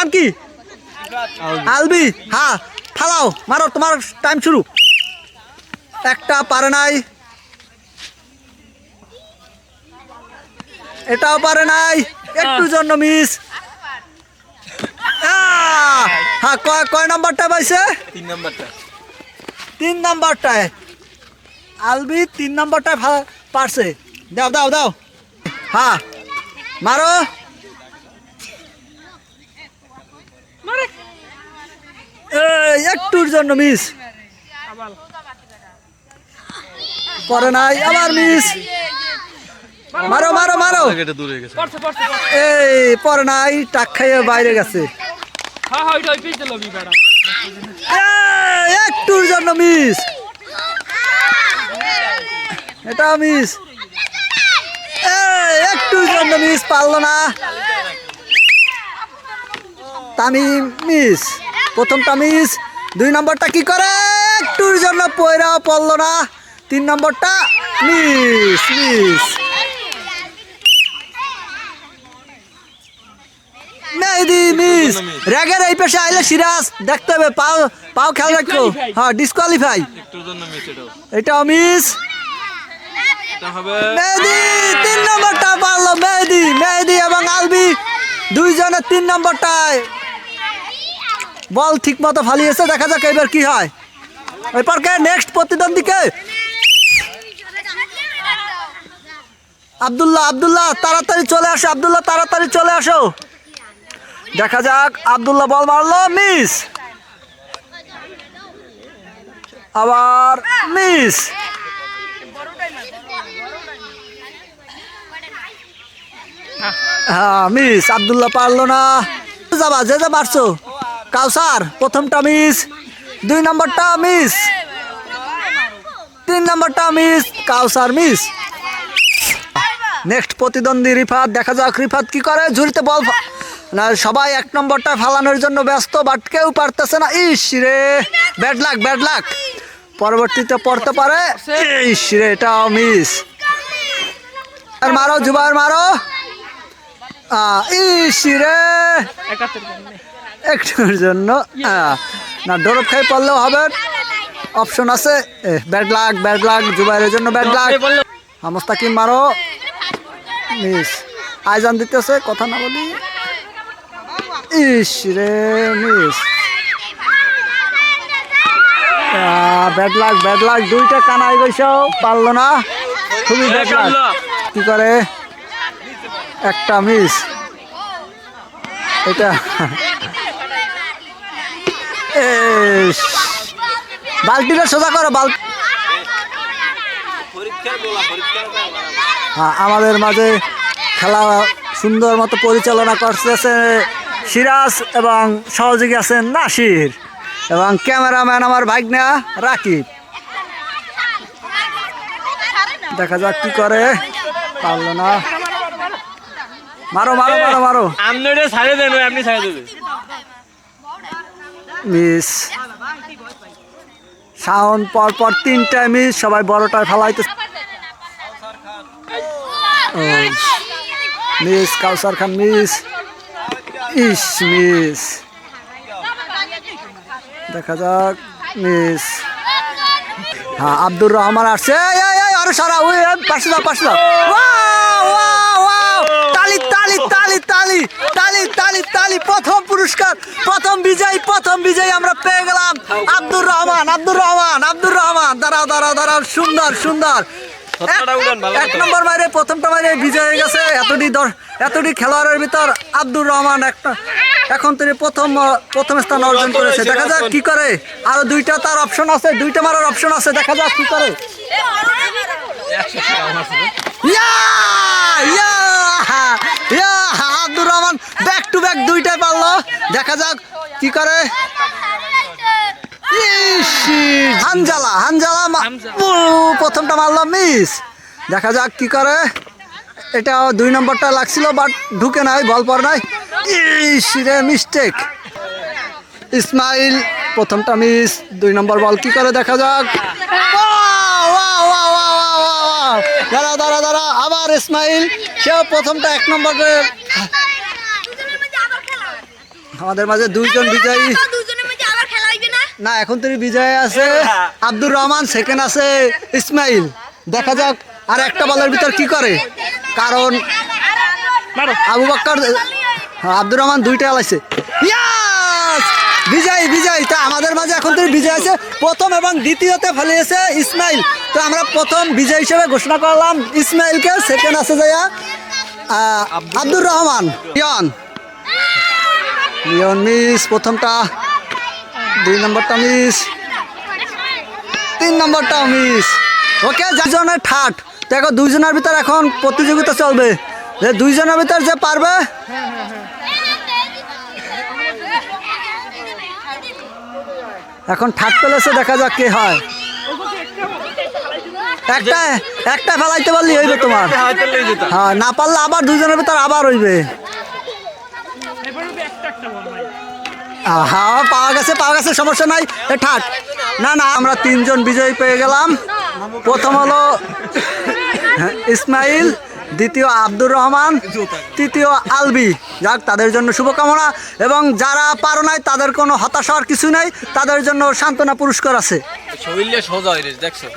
নাম কি? আলবি। হ্যাঁ ফালাও, মারো, তোমার টাইম শুরু। একটা পারে নাই, এটাও পারে নাই, একটু জন্য মিস। হ্যাঁ, কয় নাম্বারটা পাইছে? 3 নাম্বারটায় আলবি 3 নাম্বারটায় পারছে। দাও দাও দাও। হ্যাঁ মারো। একটুর জন্য মিস, করে নাই, আবার মিস। মারো মারো মারো। এই পরে নাই, টাক খাইয়ে বাইরে গেছে। একটুর জন্য মিস, এটা মিস। একটুর জন্য মিস, পারলো না। তামিম মিস, প্রথমটা মিস। 2 নম্বরটা কি করে? একটুর জন্য পয়রাও পড়লো না। 3 নম্বরটা মিস মিস। মেহেদি মিস। র্যাগের এই পেশে আইলে সিরাজ দেখতে হবে, পাও পাও খেয়াল রাখো। হ্যাঁ ডিসকোয়ালিফাই, এটাও মিস। মেহেদি 3 নম্বরটা পারলো। মেহেদি মেহেদি এবং আলবি দুইজনের 3 নম্বরটায় বল ঠিক মতো ফালিয়েছে। দেখা যাক এবার কি হয়। এরপরকে নেক্সট প্রতিদ্বন্দ্বীকে আব্দুল্লাহ। আব্দুল্লাহ তাড়াতাড়ি চলে আসো, আব্দুল্লাহ তাড়াতাড়ি চলে আসো। দেখা যাক, আব্দুল্লাহ বল মারলো, মিস, আবার মিস। হ্যাঁ মিস, আব্দুল্লাহ পারলো না। যাবা যে যে মারছো। কাউসার প্রথমটা মিস, 2 নম্বরটা মিস, 3 নম্বরটা মিস, কাউসার মিস। নেক্সট প্রতিদ্বন্দ্বী রিফাত। দেখা যাক রিফাত কি করে। ঝুড়িতে বল না, সবাই 1 নম্বরটা ফালানোর জন্য ব্যস্ত, বাট কেউ পারতেছে না। ইস রে, ব্যাড লাক ব্যাড লাক, পরবর্তীতে পড়তে পারে। ইস রে, এটাও মিস। আর মারো জুবাইর মারো। ইস রে, একটুর জন্য না, ডরব খাই পড়লেও হবে, অপশন আছে। ব্যাড লাক ব্যাড লাক, জুবাইরের জন্য ব্যাড লাক। মুস্তাকিম মারো, মিস। আইজান দিতেছে, কথা না বলি। ইস রে, miss. Bad luck bad luck, 2টা কানাই গেছেও, পারলো না। খুবই ব্যাড লাক। কি করে? একটা মিস। এটা বালতিটা সোজা করো, বালতি। আমাদের মাঝে খেলা সুন্দর মতো পরিচালনা করতেছে সিরাজ এবং সহযোগী আছেন নাসির এবং ক্যামেরাম্যান আমার ভাগ্না রাকিব। দেখা যাক কি করে। পারলো না। মারো মারো মারো মারো, মিস। সাউন্ড পরপর 3টা মিস, সবাই বড়টায় ফেলাইতে মিস। কাউসার খান মিস। ইস মিস। দেখা যাক, মিস। হ্যাঁ আব্দুর রহমান আসছে। আরে সারা ওই পাশে দাও পাশে দাও। তালি তালি তালি তালি তালি তালি তালি, প্রথম পুরস্কার, প্রথম বিজয়ী আমরা পেয়ে গেলাম। আব্দুর রহমান আব্দুর রহমান আব্দুর রহমান। দাঁড়াও দাঁড়াও দাঁড়াও, সুন্দর সুন্দর। 1 নম্বর বাইরে, প্রথমটা বাইরে বিজয় হয়ে গেছে। এতটি খেলোয়াড়ের ভিতর আব্দুর রহমান এখন তিনি প্রথম স্থান অর্জন করেছে। দেখা যাক কি করে। আরো 2টা তার অপশন আছে, 2টা মারার অপশন আছে। দেখা যাক কি করে। Abdur Rahman back to back 2টাই পারলো। দেখা যাক কি করে। হানজালা হানজালা প্রথমটা মারলো, মিস। দেখা যাক কি করে। এটা 2 নম্বরটা লাগছিল, বাট ঢুকে নাই, বল পর নাই। ইস রে, মিস্টেক। ইসমাইল প্রথমটা মিস, 2 নম্বর বল কি করে। দেখা যাক। দাঁড়া দাঁড়া দাঁড়া, আবার ইসমাইল, সেও প্রথমটা 1 নম্বরে। আমাদের মাঝে দুইজন বিজয়ী। না এখন তুমি বিজয় আছে আব্দুর রহমান, সেকেন্ড আছে ইসমাইল। দেখা যাক আর একটা বলের ভিতর কি করে, কারণ আবু বক্কর আব্দুর রহমান দুইটা আলাইছে। ইয়াস বিজয় বিজয়। তা আমাদের মাঝে এখন তুমি বিজয় আছে প্রথম এবং দ্বিতীয়তে ফেলিয়েছে ইসমাইল। তো আমরা প্রথম বিজয় হিসেবে ঘোষণা করলাম ইসমাইলকে, সেকেন্ড আছে যাইয়া আব্দুর রহমান। লিওন মিস প্রথমটা, 2 নম্বরটা মিস, 3 নম্বরটা মিস। ওকে দুজনের ঠাট। দেখো দুইজনের ভিতর এখন প্রতিযোগিতা চলবে, যে দুইজনের ভিতর যে পারবে এখন ঠাট পেলেছে, দেখা যাক কে হয়। একটা ফেলাইতে পারলি হইবে তোমার, হ্যাঁ না পারলে আবার দুইজনের ভিতর আবার হইবে। হ্যাঁ পাওয়া গেছে সমস্যা নাই। ঠাট না না, আমরা 3 জন বিজয়ী পেয়ে গেলাম। প্রথম হলো ইসমাইল, দ্বিতীয় আব্দুর রহমান, তৃতীয় আলবি। যাক তাদের জন্য শুভকামনা, এবং যারা পারো নাই তাদের কোনো হতাশার কিছু নেই, তাদের জন্য সান্ত্বনা পুরস্কার আছে। শরীরে সোজা হইরে দেখছো।